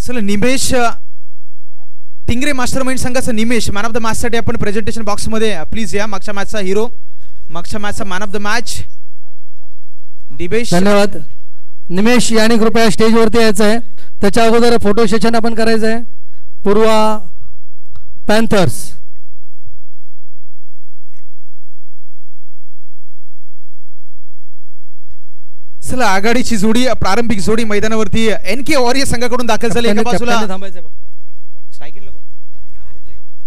चला निमेश टिंगरे मास्टरमाइंड संघाचा निमेश man of the match साठी आपण प्रेझेंटेशन बॉक्स मध्ये प्लीज या. मागच्या मॅचचा हिरो, मागच्या मॅचचा मॅन ऑफ द मॅच निमेश. धन्यवाद निमेश. याने कृपया स्टेज वरती यायचं आहे. त्याच्या अगोदर फोटो सेशन आपण करायचं आहे. पूर्वा पॅन्थर्स. चला आघाडीची जोडी, प्रारंभिक जोडी मैदानावरती NK वॉरियर संघाकडून दाखल झाली. एका बाजूला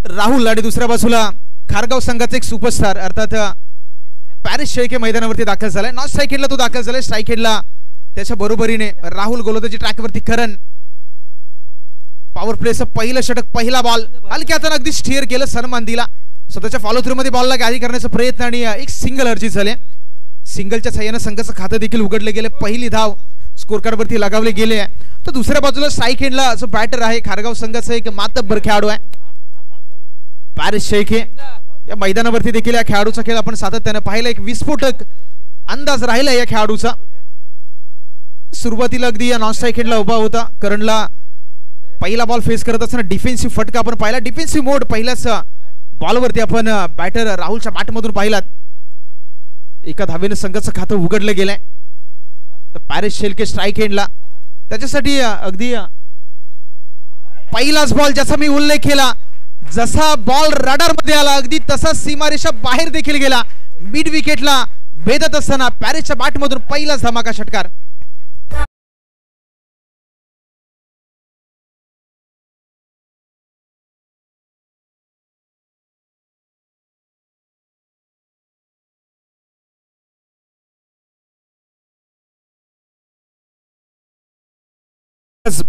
राहुल लाडे, दुसऱ्या बाजूला खारगाव संघाचा एक सुपरस्टार अर्थात पॅरिस शेळके मैदानावरती दाखल झालाय. नॉन स्ट्राइक हेडला तो दाखल झालाय. स्ट्राइक हेडला त्याच्या बरोबरीने राहुल गोलंदाजी ट्रॅकवरती करण. पॉवर प्लेचं पहिलं षटक, पहिला बॉल हलक्या हाताने अगदी स्टिअर केलं, सन्मान दिला. स्वतःच्या फॉलो थ्रू मध्ये बॉलला गाडी करण्याचा प्रयत्न आणि एक सिंगल अर्जित झाले. सिंगलच्या साह्याने संघाचं खातं देखील उघडले गेले. पहिली धाव स्कोर कार्ड वरती लगावले गेले. तर दुसऱ्या बाजूला स्ट्राइक हेडला जो बॅटर आहे खारगाव संघाचा एक मातब्बर खेळाडू आहे पॅरिस शेळके. या मैदानावरती देखील या खेळाडूचा खेळ आपण सातत्याने पाहिला. एक विस्फोटक अंदाज राहिला या खेळाडूचा. सुरुवातीला अगदी या नॉन स्ट्राइक हेडला उभा होता. करणला पहिला बॉल फेस करत असताना डिफेन्सिव्ह फटका आपण पाहिला. डिफेन्सिव्ह मोड पहिल्याच बॉलवरती आपण बॅटर राहुलच्या बॅटमधून पाहिलात. एका धावेने संघाचं खातं उघडलं गेलंय. तर पॅरिस शेळके स्ट्राइक हेडला त्याच्यासाठी अगदी पहिलाच बॉल ज्याचा मी उल्लेख केला, जसा बॉल रडार मध्ये आला अगदी तसा सीमारेषा बाहेर देखील गेला. मिड विकेटला भेदत असताना पॅरिसच्या बॅटमधून पहिलाच धमाका षटकार.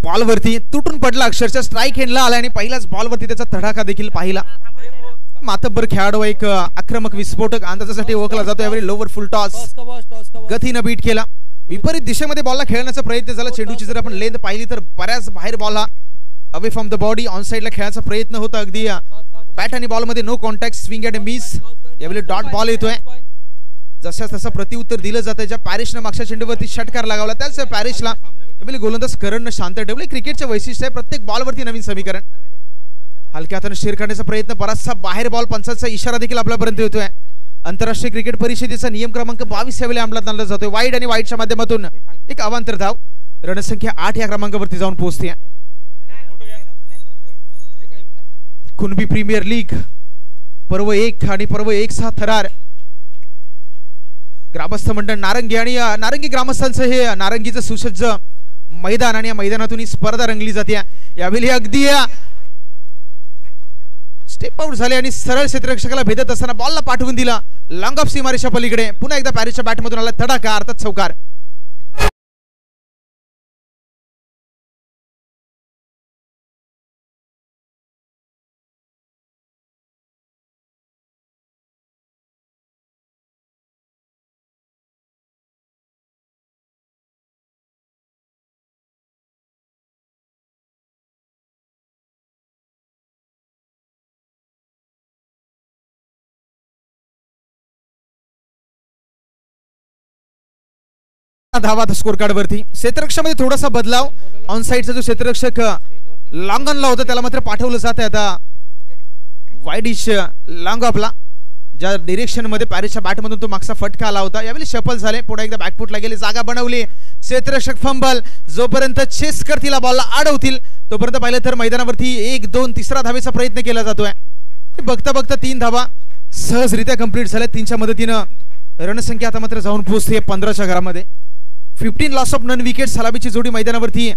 बॉलवरती तुटून पडला, अक्षरशः स्ट्राइक हेडला आला आणि पहिल्याच बॉलवरती त्याचा तडाखा देखील पाहिला. मातब्बर खेळाडू, एक आक्रमक विस्फोटक अंदाजासाठी ओळखला जातो. यावेळी लोवर फुल टॉस गतीनं बीट केला. विपरीत दिशेमध्ये बॉलला खेळण्याचा प्रयत्न झाला. चेंडूची जर आपण लेंथ पाहिली तर बऱ्याच बाहेर बॉल हा away from the body on साइडला खेळायचा प्रयत्न होता. अगदी बॅट आणि बॉल मध्ये no contact, swing and miss. यावेळी डॉट बॉल येतोय. जसा तसं प्रत्युत्तर दिलं जातं. ज्या पॅरिसनं मागच्या चेंडूवरती षटकार लगावला त्याच पॅरिसला गोलंदाज करणं शांत ठेवले. क्रिकेटचं वैशिष्ट्य आहे प्रत्येक बॉलवरती नवीन समीकरण. हलक्या हाताने शेर करण्याचा प्रयत्न, बराचसा बाहेर बॉल, पंचाचा इशारा देखील आपल्यापर्यंत येतोय. आंतरराष्ट्रीय क्रिकेट परिषदेचा नियम क्रमांक 22 यावेळी अंमलात आणला जातोय. वाईड आणि वाईडच्या माध्यमातून एक अवांतर धाव रणसंख्या 8 या क्रमांकावरती जाऊन पोहोचते. कुणबी प्रीमियर लीग पर्व 1 आणि पर्व 1 थरार ग्रामस्थ मंडळ नारंगी आणि नारंगी ग्रामस्थांचं हे नारंगीचं सुसज्ज मैदान आणि या मैदानातून ही स्पर्धा रंगली जाते. यावेळी अगदी स्टेप आउट झाले आणि सरळ क्षेत्ररक्षकाला भेदत असताना बॉलला पाठवून दिला लॉंग ऑफ सीमारेषा पलीकडे. पुन्हा एकदा पॅरिसच्या बॅटमधून आला तडाखा अर्थात चौकार. धावा स्कोर कार्ड वरती. क्षेत्ररक्षकामध्ये थोडासा बदलाव. ऑन साइडचा जो क्षेत्ररक्षक लॉंग ऑनला होता त्याला मात्र पाठवलं जात आहे आता वाईडिश लॉंग ऑफला. ज्या डिरेक्शन मध्ये पॅरिसच्या बॅटमधून तो मागचा फटका आला होता. यावेळी शफल झाले. पुढे एकदा बॅकफुटला गेले, जागा बनवली. क्षेत्ररक्षक फंबल. जोपर्यंत चेस करतील बॉलला अडवतील तोपर्यंत पाहिलं तर मैदानावरती 1, 2, तिसरा धावेचा प्रयत्न केला जातोय. बघता बघता 3 धावा सहजरित्या कंप्लीट झाल्या. 3च्या मदतीनं रणसंख्या आता मात्र जाऊन पोहोचते 15च्या घरामध्ये. 15 लॉस ऑफ नन विकेट. सलामीची जोडी मैदानावरती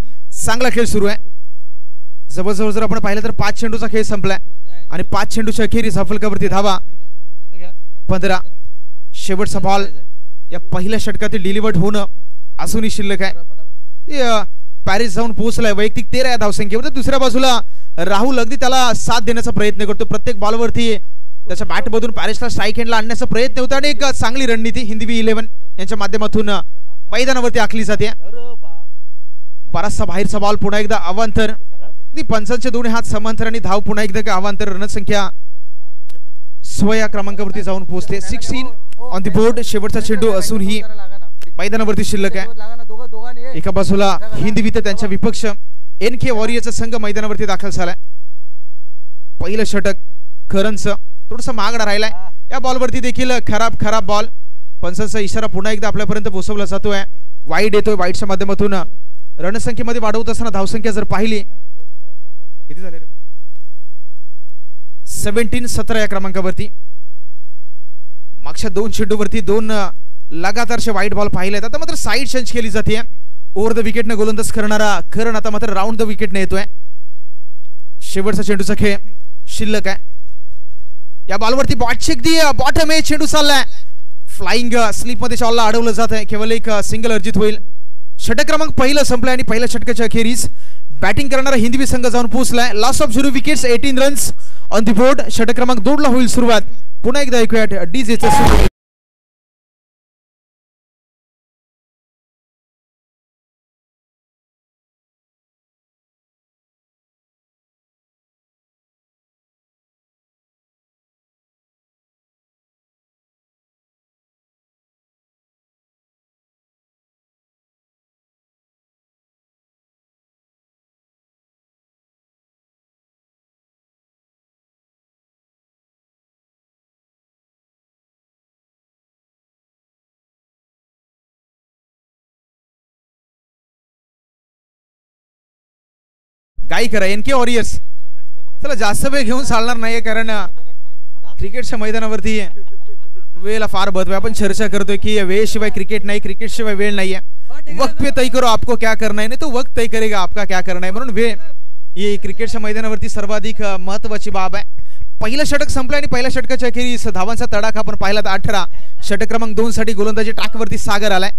चांगला खेळ सुरू आहे. जवळजवळ जर आपण पाहिलं तर 5 चेंडूचा खेळ संपलाय आणि 5 चेंडूच्या अखेरीस फलकावरती धावा 15. शेवटचा बॉल या पहिल्या षटकातील डिलिव्हर्ड होणं अजूनही शिल्लक आहे. पॅरिस जाऊन पोहोचलाय वैयक्तिक 13 या धावसंख्येवर. दुसऱ्या बाजूला राहुल अगदी त्याला साथ देण्याचा प्रयत्न करतो. प्रत्येक बॉलवरती त्याच्या बॅटमधून पॅरिसला स्ट्राइक हँडला आणण्याचा प्रयत्न होता आणि एक चांगली रणनीती हिंदवी 11 यांच्या माध्यमातून मैदानावरती आखली जाते. बराचसा बाहेरचा बॉल. पुन्हा एकदा अवांतर. पंचांचे दोन्ही हात समांतर आणि धाव पुन्हा एकदा अवांतर. रणसंख्या 16 या क्रमांकावरती जाऊन पोहोचते. 16 ऑन द बोर्ड. शेवटचा चेंडू असूनही मैदानावरती शिल्लक आहे. एका बाजूला हिंदवी तर त्यांच्या विपक्ष NK वॉरियरचा संघ मैदानावरती दाखल झालाय. पहिलं षटक करणचं थोडंसं मागडा राहिलाय. या बॉलवरती देखील खराब बॉल. पंचांचा इशारा पुन्हा एकदा आपल्यापर्यंत पोहोचवला जातोय. वाईड येतोय. वाईडच्या माध्यमातून रणसंख्येमध्ये वाढवत असताना धावसंख्या जर पाहिली किती झाले रे 17-17 या क्रमांकावरती. मागच्या 2 चेंडूवरती 2 लगातारचे वाईड बॉल पाहिले. आता मात्र साईड चेंज केली जाते. ओव्हर द विकेटने गोलंदाज करणारा करण आता मात्र राऊंड द विकेटने येतोय. शेवटचा चेंडूचा खेळ शिल्लक आहे. या बॉलवरती बॉटम आहे. चेंडू चाललाय फ्लाइंग स्लिप मध्ये बॉलला अडवलं जात आहे. केवळ एक सिंगल अर्जित होईल. षटक क्रमांक पहिलं संपलं आणि पहिल्या षटकाच्या अखेरीस बॅटिंग करणारा हिंदवी संघ जाऊन पोहोचलाय. Loss of 0 wickets 18 runs on the board. षटक क्रमांक 2 ला होईल सुरुवात. पुन्हा एकदा ऐकूयात डीजेचा सुरू. काय करा NK वॉरियर्स. चला जास्त वेळ घेऊन चालणार नाहीये कारण क्रिकेटच्या मैदानावरती वेळेला फार महत्व आहे. आपण चर्चा करतोय की वेळेशिवाय क्रिकेट नाही, क्रिकेट शिवाय वेळ नाहीये. वक्त पे तय करो आपको क्या करना है, नहीं तो वक्त तय करेगा आपका क्या करना है. म्हणून वेळ ही क्रिकेटच्या मैदानावरती सर्वाधिक महत्वाची बाब आहे. पहिलं षटक संपलं आणि पहिल्या षटकाच्या अखेरीस धावांचा तडाखा आपण पाहिला. 18. षटक क्रमांक 2 साठी गोलंदाजी टाकवरती सागर आलाय.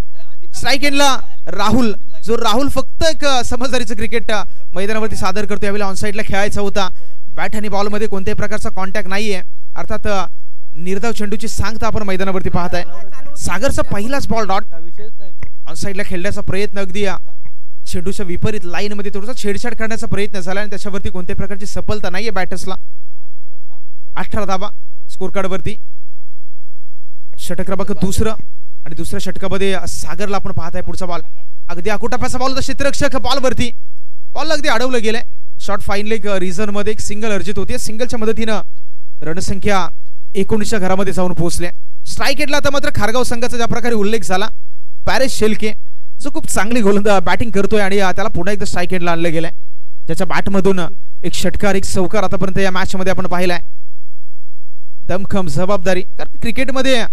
स्ट्राइक एंडला राहुल फक्त एक समजदारीचं क्रिकेट मैदानावरती सादर करतो. यावेळी ऑन साइडला खेळायचा होता. बॅट आणि बॉल मध्ये कोणत्याही प्रकारचा कॉन्टॅक्ट नाहीये. अर्थात निर्धाव चेंडूची सांगता आपण मैदानावरती पाहताय. सागरचा पहिलाच बॉल डॉट. ऑन साइडला खेळण्याचा प्रयत्न अगदी चेंडूच्या विपरीत लाईन मध्ये थोडासा छेडछाड करण्याचा प्रयत्न झाला आणि त्याच्यावरती कोणत्याही प्रकारची सफलता नाहीये बॅटर्सला. 18 धावा स्कोर कार्ड वरती. षटक क्रमांक 2 आणि दुसऱ्या षटकामध्ये सागरला आपण पाहताय. पुढचा बॉल अगदी अकुटाप्याचा बॉल होता. क्षेत्ररक्षक बॉलवरती बॉल अगदी अडवलं गेलंय. शॉर्ट फाईन लेग रिझन मध्ये एक सिंगल अर्जित होती. सिंगलच्या मदतीनं रणसंख्या 19च्या घरामध्ये जाऊन पोहोचल्या. स्ट्राइक एंडला आता मात्र खारगाव संघाचा ज्या प्रकारे उल्लेख झाला पॅरिस शेलके जो खूप चांगली गोलंदाज बॅटिंग करतोय आणि त्याला पुन्हा एकदा स्ट्राइक एंडला आणलं गेलंय. ज्याच्या बॅटमधून एक षटकार एक चौकार आतापर्यंत या मॅच मध्ये आपण पाहिलाय. दमखम जबाबदारी. कारण क्रिकेटमध्ये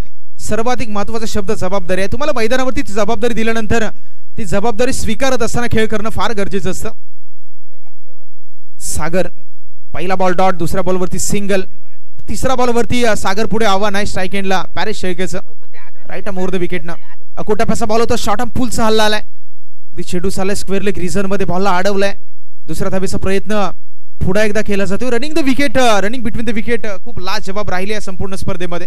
सर्वाधिक महत्त्वाचा शब्द जबाबदारी आहे. तुम्हाला मैदानावरती जबाबदारी दिल्यानंतर ती जबाबदारी स्वीकारत असताना खेळ करणं फार गरजेचं असतं. सागर पहिला बॉल डॉट. दुसऱ्या बॉलवरती सिंगल. तिसऱ्या बॉलवरती सागर पुढे आव्हान आहे स्ट्राइक एंडला पॅरिस शेळकेचं. राईट मोर द विकेटनं अकोटाप्याचा बॉल होता. शॉर्ट आर्म फुलचा हल्ला आलाय. चेंडू चाललाय स्क्वेअर लेग रिझन मध्ये बॉलला अडवलाय. दुसऱ्या धावेचा प्रयत्न पुढे एकदा केला जातो. Running the wicket. Running between the wicket खूप लाजवाब राहिली आहे संपूर्ण स्पर्धेमध्ये.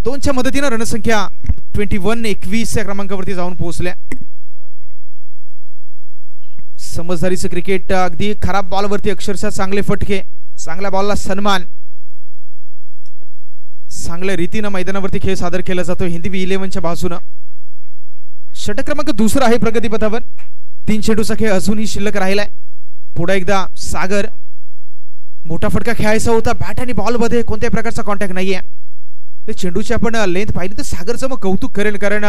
2च्या मदतीनं रणसंख्या 21 या क्रमांकावरती जाऊन पोहोचल्या. समजदारीचं क्रिकेट. अगदी खराब बॉलवरती अक्षरशः चांगले फटके. चांगल्या बॉलला सन्मान. चांगल्या रीतीनं मैदानावरती खेळ सादर केला जातो हिंदवी 11च्या बाजूनं. षटक क्रमांक 2 आहे प्रगतीपथावर. 3 चेंडूचा खेळ अजूनही शिल्लक राहिलाय. पुढे एकदा सागर. मोठा फटका खेळायचा होता. बॅट आणि बॉल मध्ये कोणत्याही प्रकारचा कॉन्टॅक्ट नाहीये. ते चेंडूची आपण लेंथ पाहिली तर सागरचं मग कौतुक करेल कारण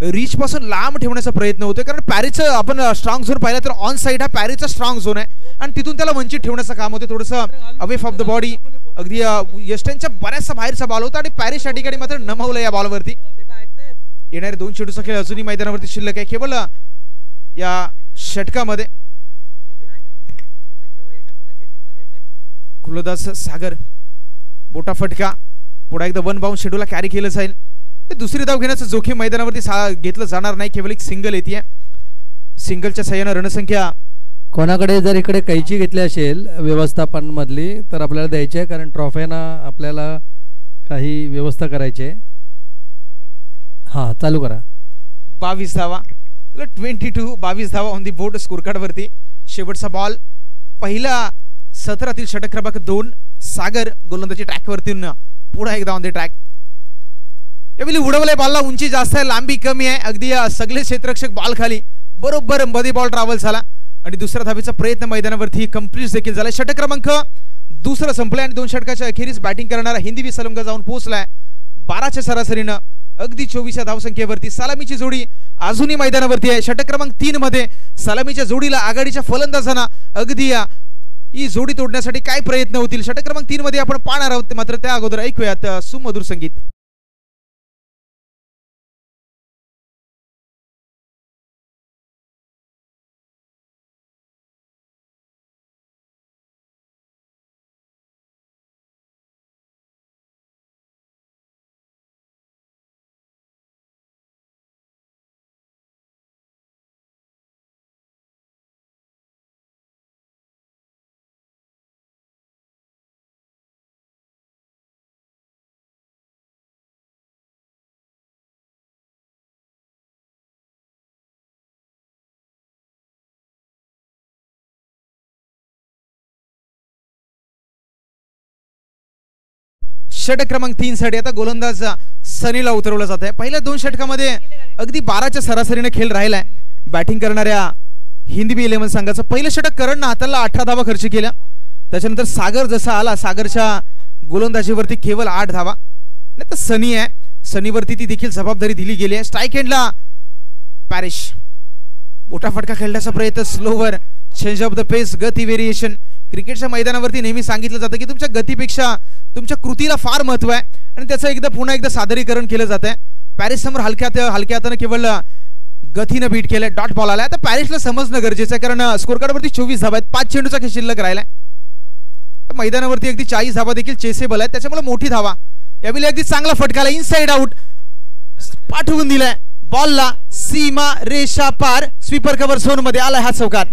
रीच पासून लांब ठेवण्याचा प्रयत्न होतोय. कारण पॅरिसचं आपण स्ट्रॉंग झोन पाहिला तर ऑन साइड हा पॅरिसचा स्ट्रॉंग झोन आहे आणि तिथून त्याला वंचित ठेवण्याचं काम होतं. थोडंसं अवे ऑफ द बॉडी. अगदी यस्टनच्या बऱ्याचसा बाहेरचा बॉल होता आणि पॅरिस या ठिकाणी मात्र नमवलं या बॉलवरती. येणारे 2 चेंडूचा खेळ अजूनही मैदानावरती शिल्लक आहे. केवळ या षटकामध्ये गोलंदाज सागर. मोठा फटका. पुढे एकदा 1 बाउंस शेड्यूलला कॅरी केलं जाईल. दुसरी धाव घेण्याचं जोखीम मैदानावरती घेतलं जाणार नाही. केवळ एक सिंगल येते. सिंगलच्या सहाय्यानं रणसंख्या कोणाकडे जर इकडे कैची घेतली असेल व्यवस्थापन मधली तर आपल्याला द्यायची आहे कारण ट्रॉफीना आपल्याला काही व्यवस्था करायची आहे. हा चालू करा. 22 धावा. 22 धावा on the board score card वरती. शेवटचा बॉल पहिला 17तील षटक क्रमांक 2 सागर गोलंदाजी ट्रॅकवरती पुन्हा एकदा ऑन द ट्रॅक. यावेळी उडवलंय बॉलला. उंची जास्त आहे लांबी कमी आहे. अगदी सगळे क्षेत्ररक्षक बॉल खाली बरोबर मध्ये बॉल ट्रॅव्हल झाला आणि दुसऱ्या धावेचा प्रयत्न मैदानावरती कंप्लीट देखील झाला. षटक क्रमांक दुसरा संपलाय आणि 2 षटकाच्या अखेरीस बॅटिंग करणारा हिंदवी सलंग जाऊन पोहोचलाय 12च्या सरासरीनं अगदी 24 धावसंख्येवरती. सलामीची जोडी अजूनही मैदानावरती आहे. षटक क्रमांक 3 मध्ये सलामीच्या जोडीला आघाडीच्या फलंदाजांना अगदी ही जोडी तोडण्यासाठी काय प्रयत्न होतील षटक क्रमांक 3 मध्ये आपण पाहणार आहोत. मात्र त्या अगोदर ऐकूयात सुमधुर संगीत. षटक क्रमांक 3 साठी आता गोलंदाज सनीला उतरवला जात आहे. पहिल्या 2 षटकामध्ये अगदी 12च्या सरासरीने खेळ राहिलाय बॅटिंग करणाऱ्या हिंदवी 11 संघाचं. पहिलं षटक करणनं हाताला 18 धावा खर्च केल्या. त्याच्यानंतर सागर जसा आला सागरच्या गोलंदाजीवरती केवळ 8 धावा. नाही तर सनी आहे सनीवरती ती देखील जबाबदारी दिली गेली आहे. स्ट्राईक एंडला पॅरिश मोठा फटका खेळण्याचा प्रयत्न. Slower change of the pace गती व्हेरिएशन. क्रिकेटच्या मैदानावरती नेहमी सांगितलं जातं की तुमच्या गतीपेक्षा तुमच्या कृतीला फार महत्व आहे आणि त्याचं पुन्हा एकदा सादरीकरण केलं जात आहे. पॅरिस समोर हलक्या हाताने केवळ गतीनं बीट केलंय. डॉट बॉल आलाय. आता पॅरिसला समजणं गरजेचं आहे कारण स्कोर कार्डवरती 24 धावा आहेत. 5 चेंडूचा खेळ शिल्लक राहिलाय. मैदानावरती अगदी 40 धावा देखील चेसेबल आहेत. त्याच्यामुळे मोठी धावा यावेळी अगदी चांगला फटकाला इनसाइड आउट पाठवून दिलाय. बॉलला सीमा रेषा पार स्वीपर कव्हर झोन मध्ये आलाय हा चौकार.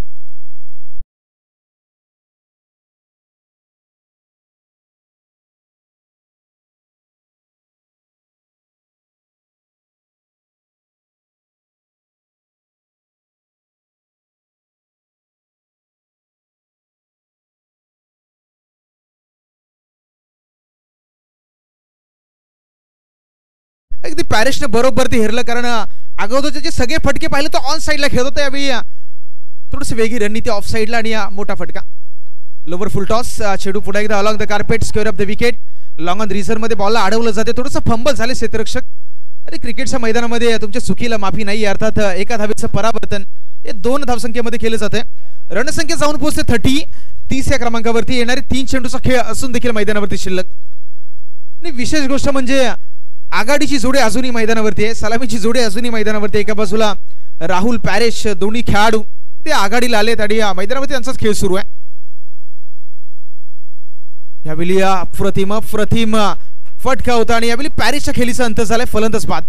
अगदी पॅरिसने बरोबर ते हेरलं कारण अगोदरचे जे सगळे फटके पाहिले तो ऑन साइडला खेळत होता. यावेळी थोडस वेगळी रणनीती ऑफ साइडला आणि मोठा फटका. लोवर फुल टॉस चेंडू पुढे एकदा along the carpet square of the wicket. Long on reserve मध्ये बॉलला अडवलं जाते. थोडंसं फंबल झाले क्षेत्ररक्षक. अरे क्रिकेटच्या मैदानामध्ये तुमच्या चुकीला माफी नाही. अर्थात एका धावेचं परावर्तन हे 2 धावसंख्येमध्ये केलं जाते. रणसंख्या जाऊन पोहोचते 30. 30 या क्रमांकावरती येणारे 3 चेंडूचा खेळ असून देखील मैदानावरती शिल्लक. आणि विशेष गोष्ट म्हणजे आघाडीची जोडी अजूनही मैदानावरती आहे. सलामीची जोडी अजूनही मैदानावरती. एका बाजूला राहुल पॅरिश दोन्ही खेळाडू ते आघाडीला आलेत आणि या मैदानावरती त्यांचाच खेळ सुरू आहे. यावेळी अप्रतिम फटका होता आणि यावेळी पॅरिसच्या खेळीचा अंत झालाय. फलंदाज बाद.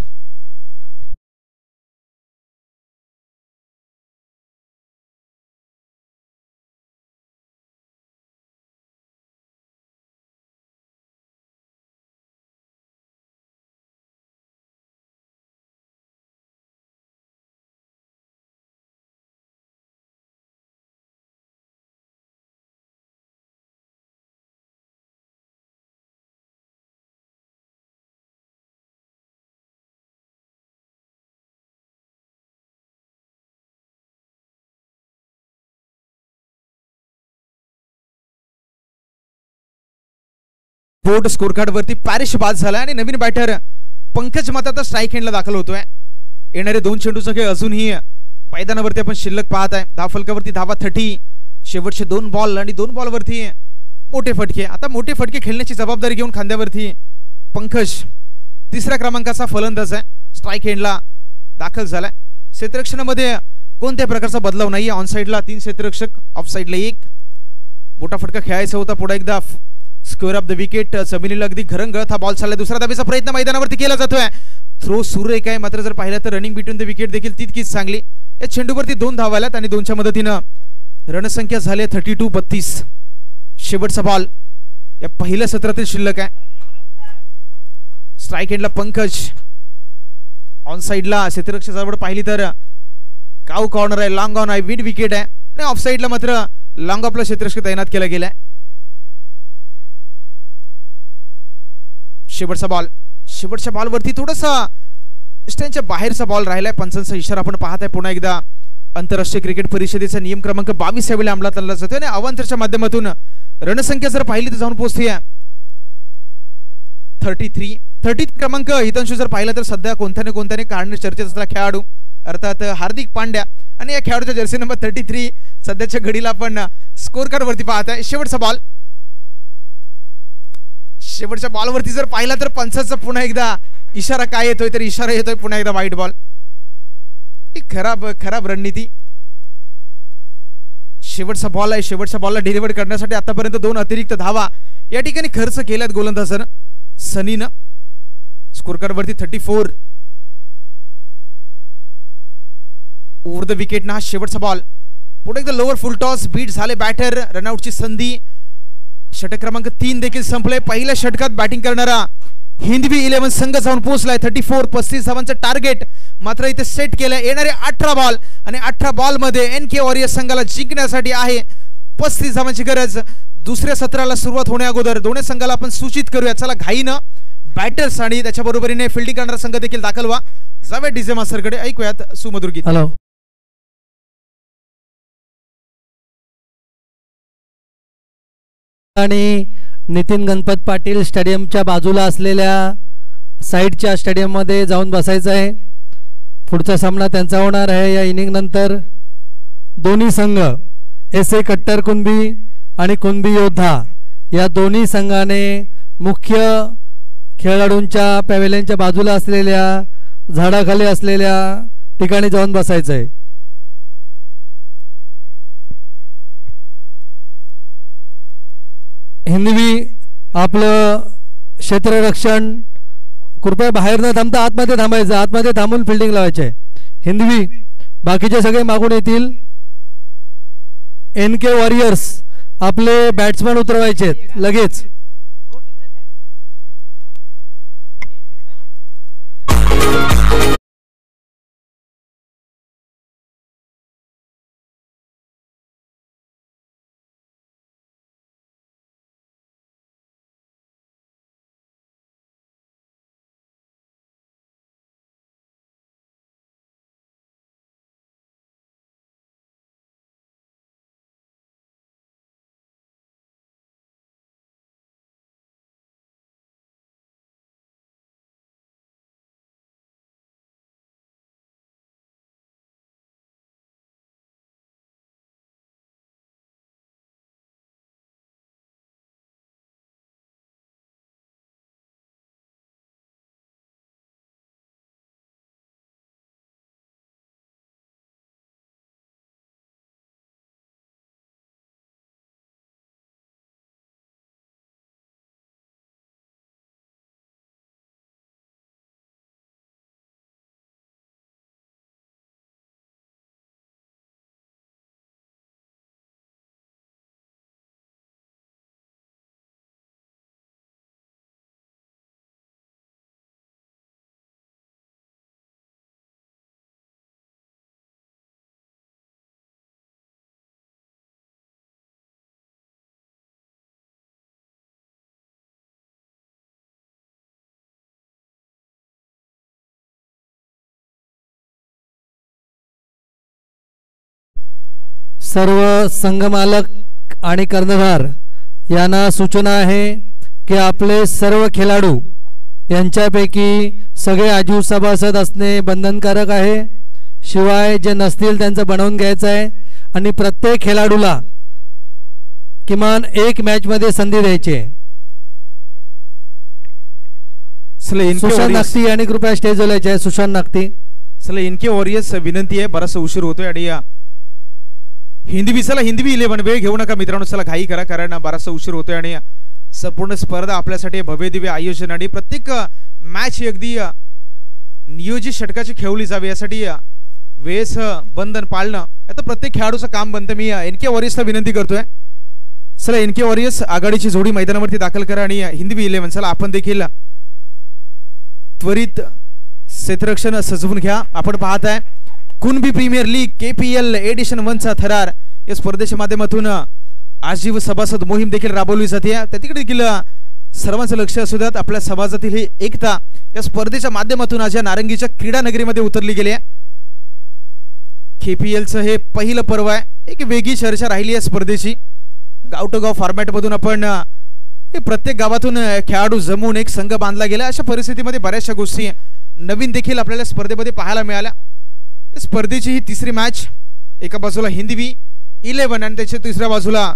बोर्ड स्कोर कार्ड वरती पॅरिश बाद झाला आणि नवीन बॅटर पंकज माता स्ट्राईक एंडला दाखल होतोय. येणारे 2 चेंडूचा खेळ अजूनही मैदानावरती आपण शिल्लक पाहत आहे. धाव फलकावरती धावा 30. शेवटचे 2 बॉल आणि 2 बॉलवरती मोठे फटके. आता मोठे फटके खेळण्याची जबाबदारी घेऊन खांद्यावरती पंकज 3ऱ्या क्रमांकाचा फलंदाज आहे. स्ट्राईक एंडला दाखल झालाय. क्षेत्ररक्षणामध्ये कोणत्या प्रकारचा बदलाव नाहीये. ऑन साइडला 3 क्षेत्ररक्षक, ऑफ साइडला 1. मोठा फटका खेळायचा होता. पुढे एकदा स्क्वेअर ऑफ द विकेट. जमिनीला अगदी घरंगळत हा बॉल चाललाय. दुसरा धावेचा प्रयत्न मैदानावरती केला जातोय. थ्रो सुरेख आहे. मात्र जर पाहिलं तर रनिंग बिटवीन द विकेट देखील तितकीच चांगली. या चेंडूवरती 2 धावा आल्यात आणि 2च्या मदतीनं रणसंख्या झाली 32-32. शेवटचा बॉल या पहिल्या सत्रातील शिल्लक आहे. स्ट्राईक एंडला पंकज. ऑन साइडला क्षेत्ररक्षक जवळ पाहिली तर काऊ कॉर्नर आहे. लॉंग ऑन आहे. विड विकेट आहे. आणि ऑफ साइडला मात्र लॉंग ऑफला क्षेत्ररक्षक तैनात केला गेलाय. शेवटचा बॉल. शेवटच्या बॉलवरती थोडासा स्टॅनच्या बाहेरचा बॉल राहिलाय. पंचांचा इशारा आपण पाहत आहे पुन्हा एकदा. आंतरराष्ट्रीय क्रिकेट परिषदेचा नियम क्रमांक 22 या वेळी अंमलात आणला जातोय आणि अवांतरच्या माध्यमातून रणसंख्या जर पाहिली तर जाऊन पोहोचते 33 क्रमांक. हितांशू जर पाहिला तर सध्या कोणत्याने काढणे चर्चेत असलेला खेळाडू अर्थात हार्दिक पांड्या आणि या खेळाडूच्या जर्सी नंबर 33 सध्याच्या घडीला आपण स्कोर कार्ड वरती पाहत आहे. शेवटच्या बॉलवरती जर पाहिला तर पंचाचा पुन्हा एकदा इशारा काय येतोय तर इशारा येतोय पुन्हा एकदा व्हाईट बॉल. खराब रणनीती. शेवटचा बॉल आहे. शेवटच्या बॉलला डिलिव्हर करण्यासाठी आतापर्यंत 2 अतिरिक्त धावा या ठिकाणी खर्च केल्यात गोलंदाजानं सनीनं. स्कोर कार्ड वरती 34. ओव्हर द विकेट ना शेवटचा बॉल. पुढे एकदा लोअर फुल टॉस बीट झाले बॅटर. रनआउटची संधी. षटक क्रमांक 3 देखील संपले. पहिल्या षटकात बॅटिंग करणारा हिंदवी 11 संघ जाऊन पोहोचलाय 34. 35 धावांचं टार्गेट मात्र इथे सेट केलंय. येणारे 18 बॉल आणि 18 बॉल मध्ये NK वॉरियर्स संघाला जिंकण्यासाठी आहे 35 धावांची गरज. दुसऱ्या सत्राला सुरुवात होण्या अगोदर दोन्ही संघाला आपण सूचित करूया चला घाईनं बॅटर्स आणि त्याच्या बरोबरीने फिल्डिंग करणारा संघ देखील दाखल व्हा. जाऊया डीजे मास्टरकडे. ऐकूयात सुमधुर गीत. हॅलो आणि नितीन गणपत पाटील स्टेडियमच्या बाजूला असलेल्या साईडच्या स्टेडियम मध्ये जाऊन बसायचं आहे. पुढचा सामना त्यांचा होणार आहे. या इनिंग नंतर दोन्ही संघ SA कट्टर कुणबी आणि कुणबी योद्धा या दोन्ही संघाने मुख्य खेळाडूंच्या पॅव्हेलियनच्या बाजूला असलेल्या झाडाखाली असलेल्या ठिकाणी जाऊन बसायचं आहे. हिंदवी आपलं क्षेत्ररक्षण कृपया बाहेर न थांबता आतमध्ये थांबायचं. आतमध्ये थांबून फिल्डिंग लावायची आहे. हिंदवी बाकीचे सगळे मागून येतील. NK वॉरियर्स आपले बॅट्समॅन उतरवायचे लगेच. सर्व संघमालक आणि कर्णधार यांना सूचना आहे की आपले सर्व खेळाडू यांच्यापैकी सगळे आजीव सभासद असणे बंधनकारक आहे. शिवाय जे नसतील त्यांचं बनवून घ्यायचं आहे आणि प्रत्येक खेळाडूला किमान 1 मॅच मध्ये संधी द्यायची आहे. सुशांत नागती आणि कृपया स्टेज बोलायचे आहे. सुशांत नागती. चला NK वॉरियर्स विनंती आहे बराचसा उशीर होतोय आणि हिंदवी 11 वेळ घेऊ नका मित्रांनो. चला घाई करा कारण बराचसा उशीर होतोय आणि संपूर्ण स्पर्धा आपल्यासाठी भव्य दिव्य आयोजन आणि प्रत्येक मॅच अगदी नियोजित षटकाची खेळली जावी यासाठी वेळेस बंधन पाळणं आता प्रत्येक खेळाडूचं काम बनतं. मी NK वॉरियर्सला विनंती करतोय चला NK वॉरियर्स आघाडीची जोडी मैदानावरती दाखल करा आणि हिंदवी 11 चला आपण देखील त्वरित क्षेत्ररक्षण सजवून घ्या. आपण पाहत आहे Kunbi premier league KPL edition 1 चा थरार या स्पर्धेच्या माध्यमातून आजीव सभासद मोहीम देखील राबवली जाते. त्या तिकडे देखील सर्वांचं लक्ष असू द्यात. आपल्या समाजातील ही एकता या स्पर्धेच्या माध्यमातून आज या नारंगीच्या क्रीडा नगरीमध्ये उतरली गेली आहे. KPLचं हे पहिलं पर्व आहे. एक वेगळी चर्चा राहिली आहे स्पर्धेची. गाव टू गाव फॉर्मॅट मधून आपण प्रत्येक गावातून खेळाडू जमून एक संघ बांधला गेला. अशा परिस्थितीमध्ये बऱ्याचशा गोष्टी नवीन देखील आपल्याला स्पर्धेमध्ये पाहायला मिळाल्या. स्पर्धेची ही तिसरी मॅच. एका बाजूला हिंदवी 11 आणि त्याच्या तिसऱ्या बाजूला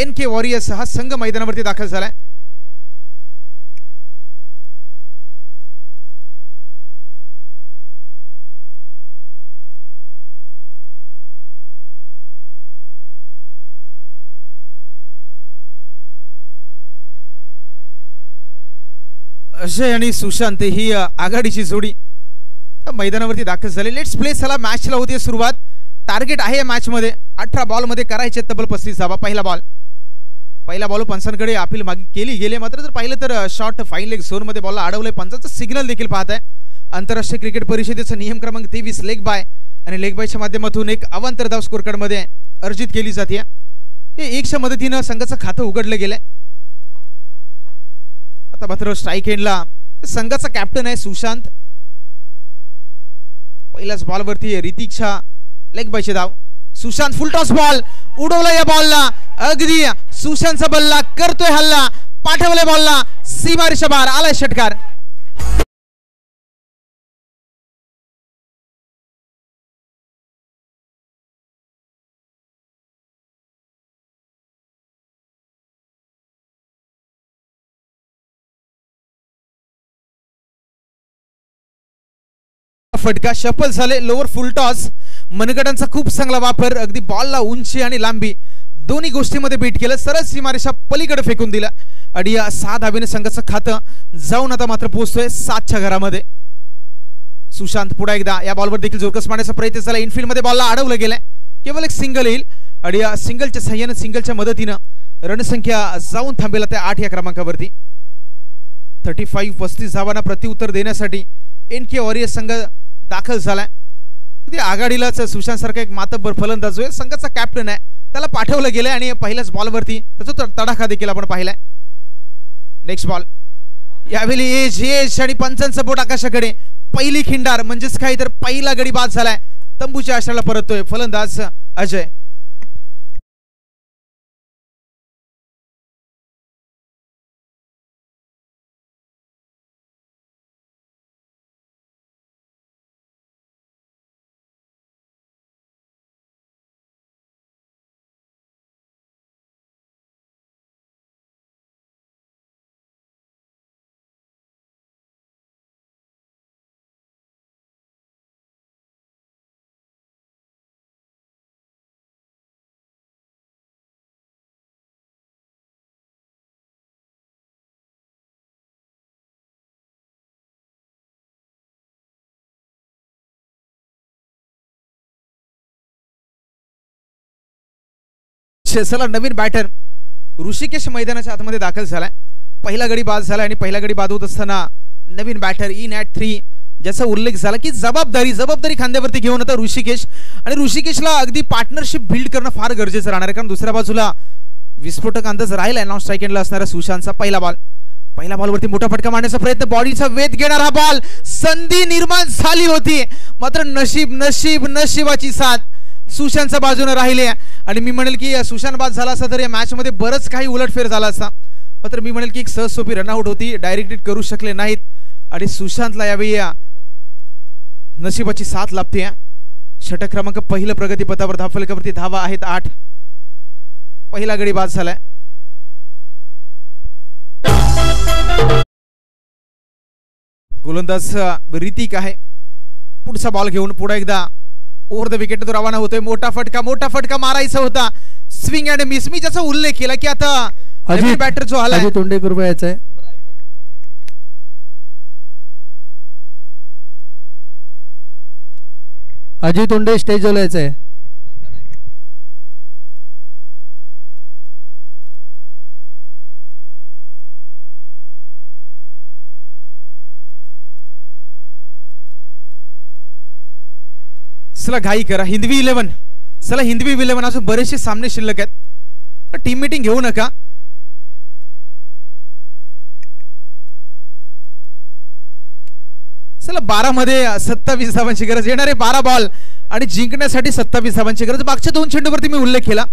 NK वॉरियर्स हा संघ मैदानावरती दाखल झालाय. अजय आणि सुशांत ही आघाडीची जोडी मैदानावरती दाखल झाली. Let's play. चला मॅचला होती सुरुवात. टार्गेट आहे या मॅच मध्ये 18 बॉल मध्ये करायचे तब्बल 35 धावा. पहिला बॉल पंचांकडे अपील केली गेले. मात्र जर पाहिलं तर शॉट फाईन लेग झोन मध्ये बॉलला अडवलंय. पंचांचा सिग्नल देखील पाहत आहे. आंतरराष्ट्रीय क्रिकेट परिषदेचा नियम क्रमांक 23 लेग बाय आणि लेग बायच्या माध्यमातून एक अवांतर धाव स्कोर कार्ड मध्ये अर्जित केली जाते. हे 1च्या मदतीने संघाचं खातं उघडलं गेलंय. आता मात्र स्ट्राईक एंडला संघाचा कॅप्टन आहे सुशांत. पहिल्याच बॉलवरती ऋतिकच्या लेग बायची धाव. सुशांत फुल टॉस बॉल उडवला. या बॉलला अगदी सुशांतचा बल्ला करतोय हल्ला. पाठवले बॉलला सीमारेषा बाहेर आलाय षटकार. फटका शफल झाले. Lower full toss. मनगटांचा खूप चांगला वापर. अगदी बॉलला उंची आणि लांबी दोन्ही गोष्टींमध्ये बीट केलं. सरळ सीमारेषा पलीकडे फेकून दिला आणि या 6 धावेने संघाचं खातं जाऊन आता मात्र पोहोचतोय 7च्या घरामध्ये. सुशांत पुढे एकदा या बॉलवर देखील जोरकस मारण्याचा प्रयत्न झाला. इनफिल्ड मध्ये बॉलला अडवलं गेलंय. केवळ एक सिंगल येईल आणि या सिंगलच्या सहाय्याने सिंगलच्या मदतीनं रणसंख्या जाऊन थांबेल त्या 8 या क्रमांकावरती. 35 धावांना प्रत्युत्तर देण्यासाठी NK वॉरियर्स संघ दाखल झालाय. आघाडीलाच सुशांत सारखा एक मातब्बर फलंदाज जो आहे संघाचा कॅप्टन आहे त्याला पाठवलं गेलंय आणि पहिल्याच बॉलवरती त्याचा तडाखा देखील आपण पाहिलाय. Next ball. यावेळी एज आणि पंचांचं बोट आकाशाकडे. पहिली खिंडार म्हणजेच काही तर पहिला गडी बाद झालाय. तंबूच्या आश्रयाला परततोय फलंदाज अजय. चला नवीन बॅटर ऋषिकेश मैदानाच्या आतमध्ये दाखल झालाय. पहिला गडी बाद झाला आणि पहिला गडी बाद होत असताना नवीन बॅटर in@3 ज्याचा उल्लेख झाला की जबाबदारी खांद्यावरती घेऊन आता ऋषिकेश आणि ऋषिकेशला अगदी पार्टनरशिप बिल्ड करणं फार गरजेचं राहणार आहे. कारण दुसऱ्या बाजूला विस्फोटक अंदाज राहिला नॉन स्ट्राईक एंडला असणारा सुशांतचा. पहिला बॉलवरती मोठा फटका मारण्याचा प्रयत्न. बॉडीचा वेध घेणारा बॉल. संधी निर्माण झाली होती मात्र नशिबाची साथ सुशांतच्या बाजूने राहिले आणि मी म्हणेल की सुशांत बाद झाला असता तर या मॅच मध्ये बरंच काही उलटफेर झाला असता. मात्र मी म्हणेल की एक सहज सोपी रनआउट होती. डायरेक्ट हिट करू शकले नाहीत आणि सुशांतला यावेळी नशिबाची साथ लाभते. षटक क्रमांक पहिलं प्रगतीपथावर धावफलकावरती धावा आहेत 8. पहिला गडी बाद झालाय. गोलंदाज ऋतिक आहे. पुढचा बॉल घेऊन पुढे एकदा ओव्हर द विकेट रवाना होतोय. मोठा फटका मारायचा होता. Swing and miss. मी ज्याचा उल्लेख केला की आता बॅटर जो आला अजित तोंडेकर यायचा आहे. अजित तोंडे स्टेजवर यायचा आहे. चला घाई करा. हिंदवी 11. चला हिंदवी 11 अजून बरेचसे सामने शिल्लक आहेत. टीम मीटिंग घेऊ नका. चला 12 मध्ये 27 धावांची गरज. येणारे 12 बॉल आणि जिंकण्यासाठी 27 धावांची गरज. मागच्या 2 चेंडूवरती मी उल्लेख केला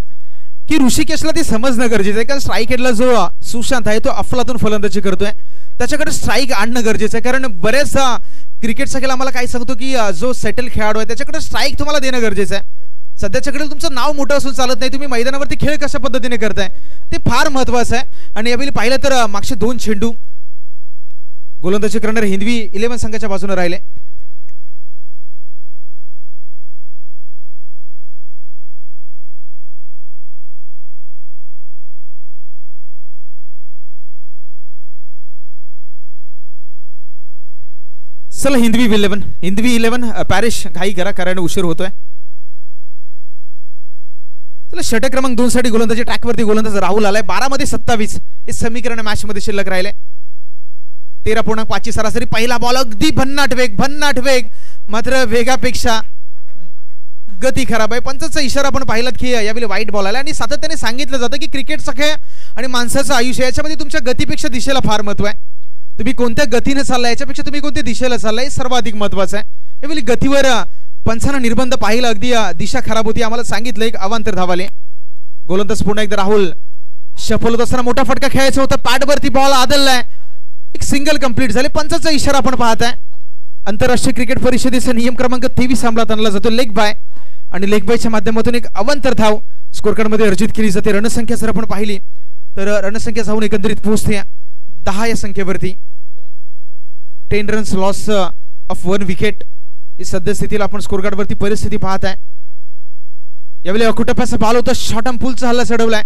की ऋषिकेशला ते समजणं गरजेचं आहे, कारण स्ट्राईक एंडला जो सुशांत आहे तो अफलातून फलंदाजी करतोय, त्याच्याकडे स्ट्राईक आणणं गरजेचं आहे. कारण बरेचदा क्रिकेटचा खेळ आम्हाला काय सांगतो की जो सेटल खेळाडू आहे त्याच्याकडे स्ट्राईक तुम्हाला देणं गरजेचं आहे. सध्याच्याकडे तुमचं नाव मोठं असून चालत नाही, तुम्ही मैदानावरती खेळ कशा पद्धतीने करताय ते फार महत्वाचं आहे. आणि यावेळी पाहिलं तर मागचे 2 चेंडू गोलंदाजी करणारे हिंदवी 11 संघाच्या बाजूने राहिले. चला हिंदवी 11 पॅरिश घाई करा कारण उशीर होतोय. चला षटक क्रमांक 2 साठी गोलंदाजी ट्रॅकवरती गोलंदाज राहुल आलाय. 12 मध्ये 27 हे समीकरण मॅच मध्ये शिल्लक राहिले. 13.5 सरासरी. पहिला बॉल अगदी भन्नाट वेग मात्र वेगापेक्षा गती खराब आहे. पंचाचा इशारा आपण पाहिलात की यावेळी वाईट बॉल आला आणि सातत्याने सांगितलं जातं की क्रिकेटचा खेळ आणि माणसाचं आयुष्य याच्यामध्ये तुमच्या गतीपेक्षा दिशेला फार महत्व आहे. तुम्ही कोणत्या गतीने चाललाय याच्यापेक्षा तुम्ही कोणत्या दिशेला चाललाय सर्वाधिक महत्वाचं आहे. यावेळी गतीवर पंचांना निर्बंध पाहिला, अगदी दिशा खराब होती आम्हाला सांगितलं, एक अवांतर धावाले. गोलंदाज पुन्हा एकदा राहुल सफल होत असताना मोठा फटका खेळायचा होता, पॅडवरती बॉल आदळलाय, एक सिंगल कंप्लीट झाले. पंचाचा इशारा आपण पाहताय. आंतरराष्ट्रीय क्रिकेट परिषदेचा नियम क्रमांक 23 अंमलात आणला जातो, लेग बाय, आणि लेग बायच्या माध्यमातून एक अवांतर धाव स्कोर कार्ड मध्ये अर्जित केली जाते. रणसंख्या जर आपण पाहिली तर रणसंख्या जाऊन एकंदरीत पोहोचते 10 या संख्येवरती. 10 रन्स लॉस ऑफ 1 विकेट ही सद्यस्थितीला आपण स्कोर कार्ड वरती परिस्थिती पाहत आहे. यावेळी अकुटप्याचा बॉल होता, शॉर्ट आर्म पुलचा हल्ला चढवलाय.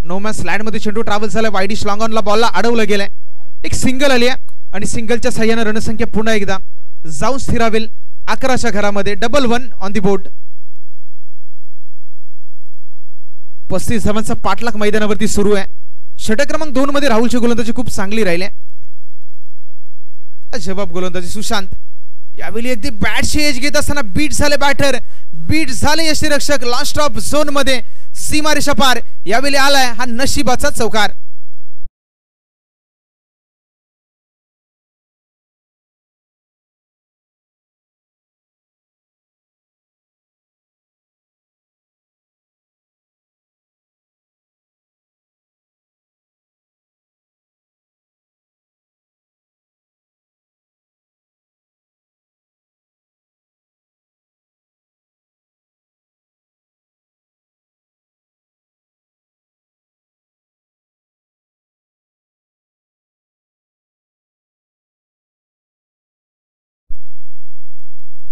नो मॅन स्लाइड मध्ये चेंडू ट्रॅव्हल झाला, वाईडिश लॉंग ऑनला बॉलला अडवलं गेलंय. एक सिंगल आली आहे आणि सिंगलच्या साह्याने रणसंख्या पुन्हा एकदा जाऊन स्थिरावेल 11च्या घरामध्ये. Double 1 on the board. 35 धावांचा पाठलाग मैदानावरती सुरू आहे. षटक क्रमांक 2 मध्ये राहुलची गोलंदाजी खूप चांगली राहिली. जवाब गोलंदाजी सुशांत. यावेळी अगदी बॅटची एज घेत असताना बीट झाले बॅटर, बीट झाले यष्टीरक्षक. लास्ट ऑफ झोन मध्ये सीमारेषा पार. यावेळी आलाय हा नशिबाचा चौकार.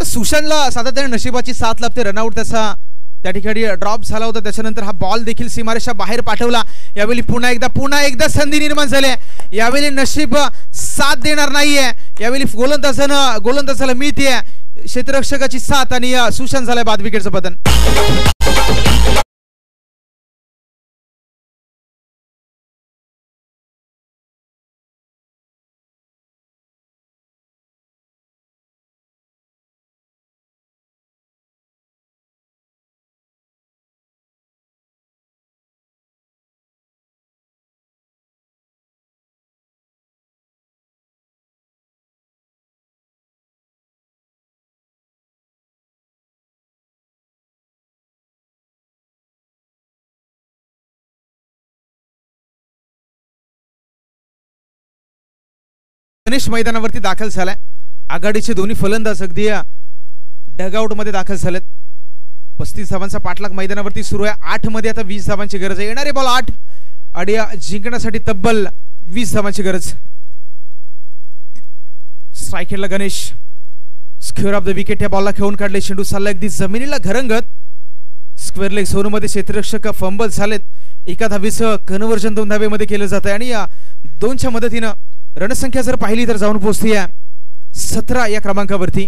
सुशांतला सातत्याने नशिबाची साथ लाभते. रनआउट त्याचा त्या ठिकाणी ड्रॉप झाला होता, त्याच्यानंतर हा बॉल देखील सीमारेषा बाहेर पाठवला. यावेळी पुन्हा एकदा संधी निर्माण झाली. यावेळी नशीब साथ देणार नाहीये. यावेळी गोलंदाजाला मिळते क्षेत्ररक्षकाची साथ आणि सुशांत झालाय बाद विकेटचं पतन. गणेश मैदानावरती दाखल झालाय. आघाडीचे दोन्ही फलंदाज अगदी डगआउट मध्ये दाखल झालेत. 35 धावांचा पाठलाग मैदानावरती सुरू आहे. 8 मध्ये आता 20 धावांची गरज आहे. येणारे बॉल 8 आणि जिंकण्यासाठी तब्बल 20 धावांची गरज. स्ट्राईक खेळला Ganesh. Square of the wicket या बॉलला खेळून काढले. चेंडू चालला अगदी जमिनीला घरंगत. स्क्वेअर लेग झोन मध्ये क्षेत्ररक्षक फंबल झालेत. एका धावेचं कन्व्हर्जन 2 धावेमध्ये केलं जात आहे आणि 2च्या मदतीनं रणसंख्या जर पाहिली तर जाऊन पोहोचते 17 या क्रमांकावरती.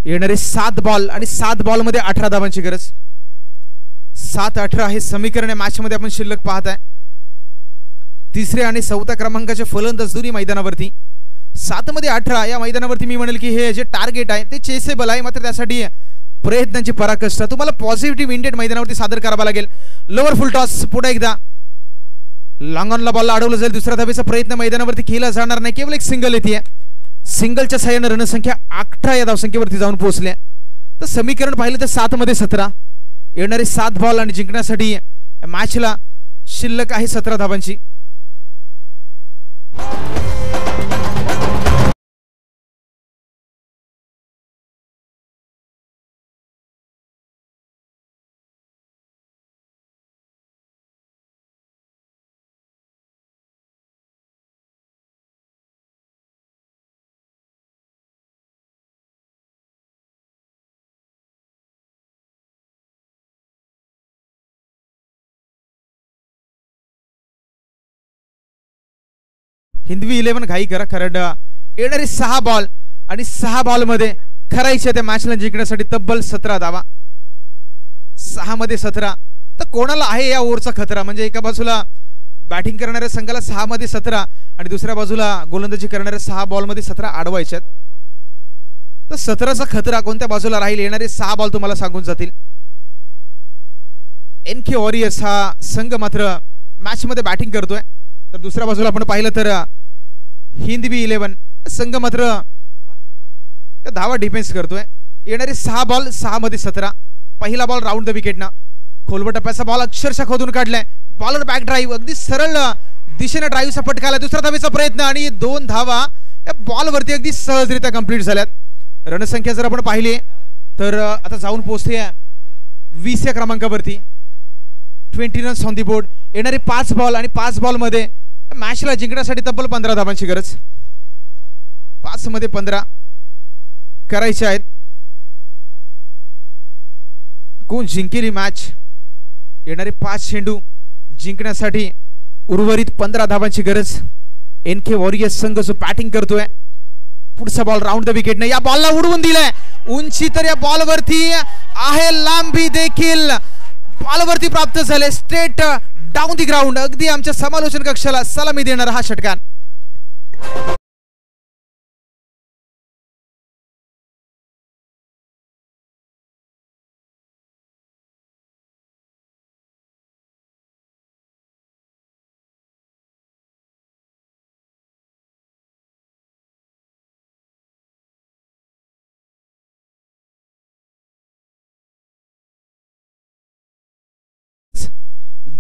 येणारे 7 बॉल आणि 7 बॉल मध्ये 18 धावांची गरज. 7-18 हे समीकरण मॅच मध्ये आपण शिल्लक पाहत आहे. 3ऱ्या आणि 4थ्या क्रमांकाचे फलंदाज दोन्ही मैदानावरती. 7 मध्ये 18 या मैदानावरती मी म्हणेल की हे जे टार्गेट आहे ते चेसेबल आहे, मात्र त्यासाठी प्रयत्नांची पराकाष्ठ तुम्हाला पॉझिटिव्ह इंडेड मैदानावरती सादर करावा लागेल. Lower full toss. पुढे एकदा लॉंग ऑनला बॉलला अडवलं जाईल. दुसऱ्या धावेचा प्रयत्न मैदानावरती केला जाणार नाही. केवळ एक सिंगल येते. सिंगलच्या साह्याने रणसंख्या 18 या धावसंख्येवरती जाऊन पोहोचल्या. तर समीकरण पाहिलं तर 7 मध्ये 17 येणारे 7 बॉल आणि जिंकण्यासाठी मॅचला शिल्लक आहे 17 धावांची. हिंदवी 11 घाई करा कारण येणारे 6 बॉल आणि 6 बॉल मध्ये करायचे त्या मॅचला जिंकण्यासाठी तब्बल 17 धावा. 6 मध्ये 17 तर कोणाला आहे या ओव्हरचा खतरा? म्हणजे एका बाजूला बॅटिंग करणाऱ्या संघाला 6 मध्ये 17 आणि दुसऱ्या बाजूला गोलंदाजी करणाऱ्या 6 बॉल मध्ये 17 अडवायच्यात. तर 17चा खतरा कोणत्या बाजूला राहील? येणारे 6 बॉल तुम्हाला सांगून जातील. NK वॉरियर्स हा संघ मात्र मॅच मध्ये बॅटिंग करतोय तर दुसऱ्या बाजूला आपण पाहिलं तर हिंदवी 11 संघ मात्र धावा डिफेन्स करतोय. येणारे 6 बॉल 6 मध्ये 17. पहिला बॉल राऊंड द विकेटना खोलवर टप्प्याचा बॉल अक्षरशः खोदून काढलाय. बॉलर बॅक ड्राईव्ह अगदी सरळ दिशेने ड्राईव्हचा फटकाला. दुसरा धावेचा प्रयत्न आणि 2 धावा या बॉलवरती अगदी सहजरित्या कंप्लीट झाल्यात. रणसंख्या जर आपण पाहिली तर आता जाऊन पोहोचते 20 या क्रमांकावरती. 20 रन्स ऑन दी बोर्ड. येणारे 5 बॉल आणि 5 बॉल मध्ये मॅचला जिंकण्यासाठी तब्बल 15 धावांची गरज. 5 मध्ये 15 करायचे आहेत. कोण जिंकेल ही मॅच? येणारे 5 चेंडू जिंकण्यासाठी उर्वरित 15 धावांची गरज. NK वॉरियर्स संघ जो बॅटिंग करतोय. पुढचा बॉल राऊंड द विकेटने या बॉलला उडवून दिलाय. उंची तर या बॉलवरती आहे, लांबी देखील बॉलवरती प्राप्त झाले. Straight down the ground. अगदी आमच्या समालोचन कक्षाला सलामी देणारा हा षटकार.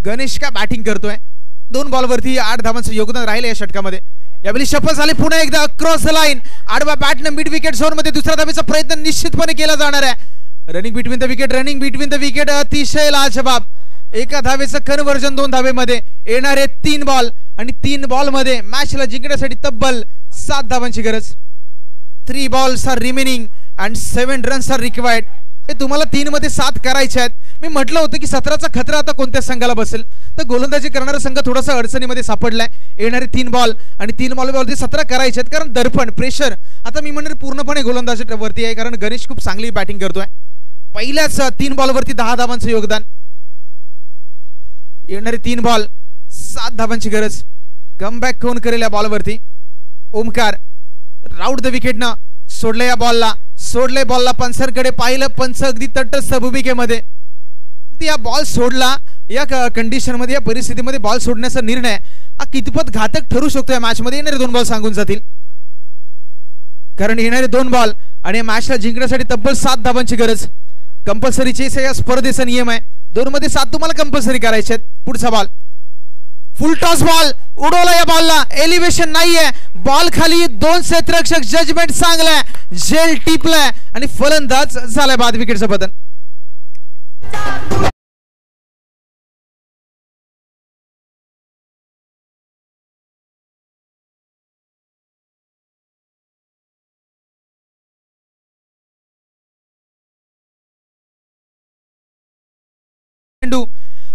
गणेश का बॅटिंग करतोय. 2 बॉलवरती 8 धावांचं योगदान राहिले या षटकामध्ये. यावेळी शपथ झाली पुन्हा एकदा अक्रॉस द लाईन. आडवा बॅटने मिड विकेट झोन मध्ये दुसऱ्या धावेचा प्रयत्न निश्चितपणे केला जाणार आहे. Running between the wicket. Running between the wicket अतिशय लाजवाब. एका धावेचं कन्व्हर्जन 2 धावेमध्ये. येणारे 3 बॉल आणि 3 बॉल मध्ये मॅचला जिंकण्यासाठी तब्बल 7 धावांची गरज. 3 balls are remaining and 7 runs are required. हे तुम्हाला 3 मध्ये 7 करायचे आहेत. मी म्हटलं होतं की 17चा खतरा आता कोणत्या संघाला बसेल तर गोलंदाजी करणारा संघ थोडासा अडचणीमध्ये सापडलाय. येणारे 3 बॉल आणि 3 बॉलवरती 17 करायचे आहेत कारण दर्पण प्रेशर आता मी म्हणणार पूर्णपणे गोलंदाजीवरती आहे कारण गणेश खूप चांगली बॅटिंग करतोय. पहिल्याच 3 बॉलवरती 10 धावांचं योगदान. येणारे 3 बॉल 7 धावांची गरज. कमबॅक कोण करेल या बॉलवरती? ओमकार राऊंड द विकेटनं सोडले या बॉलला. सोडले बॉलला पंचांकडे पाहिलं. पंच अगदी तटस्थ भूमिकेमध्ये. या बॉल सोडला या कंडिशन मध्ये या परिस्थितीमध्ये बॉल सोडण्याचा निर्णय हा कितपत घातक ठरू शकतो या मॅच मध्ये? येणारे 2 बॉल सांगून जातील कारण येणारे 2 बॉल आणि या मॅचला जिंकण्यासाठी तब्बल 7 धावांची गरज. कंपल्सरी चेस या स्पर्धेचा नियम आहे. 2 मध्ये 7 तुम्हाला कंपल्सरी करायचे आहेत. पुढचा बॉल फुल टॉस बॉल उडवला. या बॉलला एलिव्हेशन नाहीये. बॉल खाली 2 क्षेत्ररक्षक. जजमेंट चांगलाय. जेल टिपलाय आणि फलंदाज झालाय बाद विकेटचं पतन.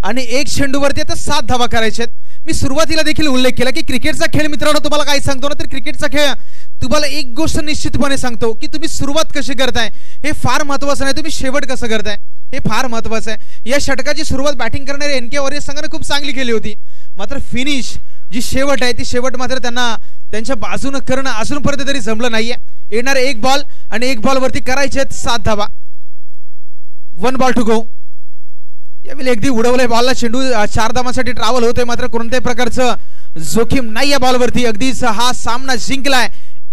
आणि 1 चेंडूवरती आता 7 धावा करायचे आहेत. मी सुरुवातीला देखील उल्लेख केला की क्रिकेटचा खेळ मित्रांनो तुम्हाला काय सांगतो ना तर क्रिकेटचा खेळ तुम्हाला एक गोष्ट निश्चितपणे सांगतो की तुम्ही सुरुवात कशी करताय हे फार महत्त्वाचं नाही, तुम्ही शेवट कसं करताय हे फार महत्त्वाचं आहे. या षटकाची सुरुवात बॅटिंग करणारे NK वॉरियर्स संघाने खूप चांगली केली होती. मात्र फिनिश जी शेवट आहे ती शेवट मात्र त्यांना त्यांच्या बाजूने करणं अजूनपर्यंत तरी जमलं नाहीये. येणारे 1 बॉल आणि 1 बॉलवरती करायचे आहेत 7 धावा. 1 बॉल टू गो. यावेळी अगदी उडवलंय बॉलला. चेंडू 4 धावांसाठी ट्रॅव्हल होतोय मात्र कोणत्याही प्रकारचं जोखीम नाही या बॉलवरती. अगदीच हा सामना जिंकलाय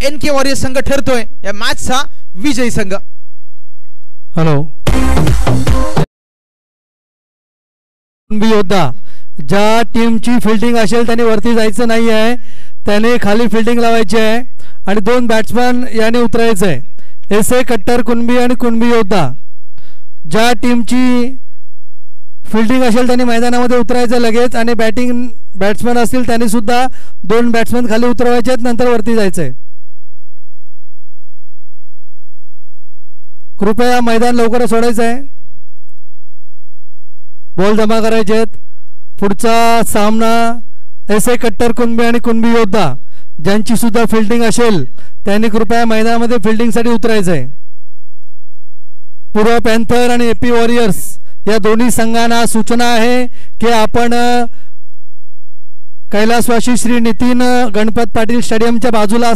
NK वॉरियर्स संघ ठरतोय या मॅचचा विजयी संघ. हॅलो कुणबी योद्धा, ज्या टीमची फिल्डिंग असेल त्याने वरती जायचं नाही आहे, त्याने खाली फिल्डिंग लावायची आहे आणि 2 बॅट्समन याने उतरायचं आहे. एस ए कट्टर कुणबी आणि कुणबी योद्धा, ज्या टीमची फिल्डिंग असेल त्यांनी मैदानामध्ये उतरायचं लगेच आणि बॅट्समन असतील त्यांनी सुद्धा 2 बॅट्समन खाली उतरवायचे आहेत, नंतर वरती जायचं आहे. कृपया मैदान लवकर सोडायचं आहे. बॉल जमा करायचे आहेत. पुढचा सामना एस ए कट्टर कुणबी आणि कुणबी योद्धा, ज्यांची सुद्धा फिल्डिंग असेल त्यांनी कृपया मैदानामध्ये फिल्डिंगसाठी उतरायचं आहे. पूर्व पॅन्थर आणि एपी वॉरियर्स या दोन्ही संघांना सूचना आहे की आपण कैलासवासी श्री नितीन गणपत पाटील स्टेडियमच्या बाजूला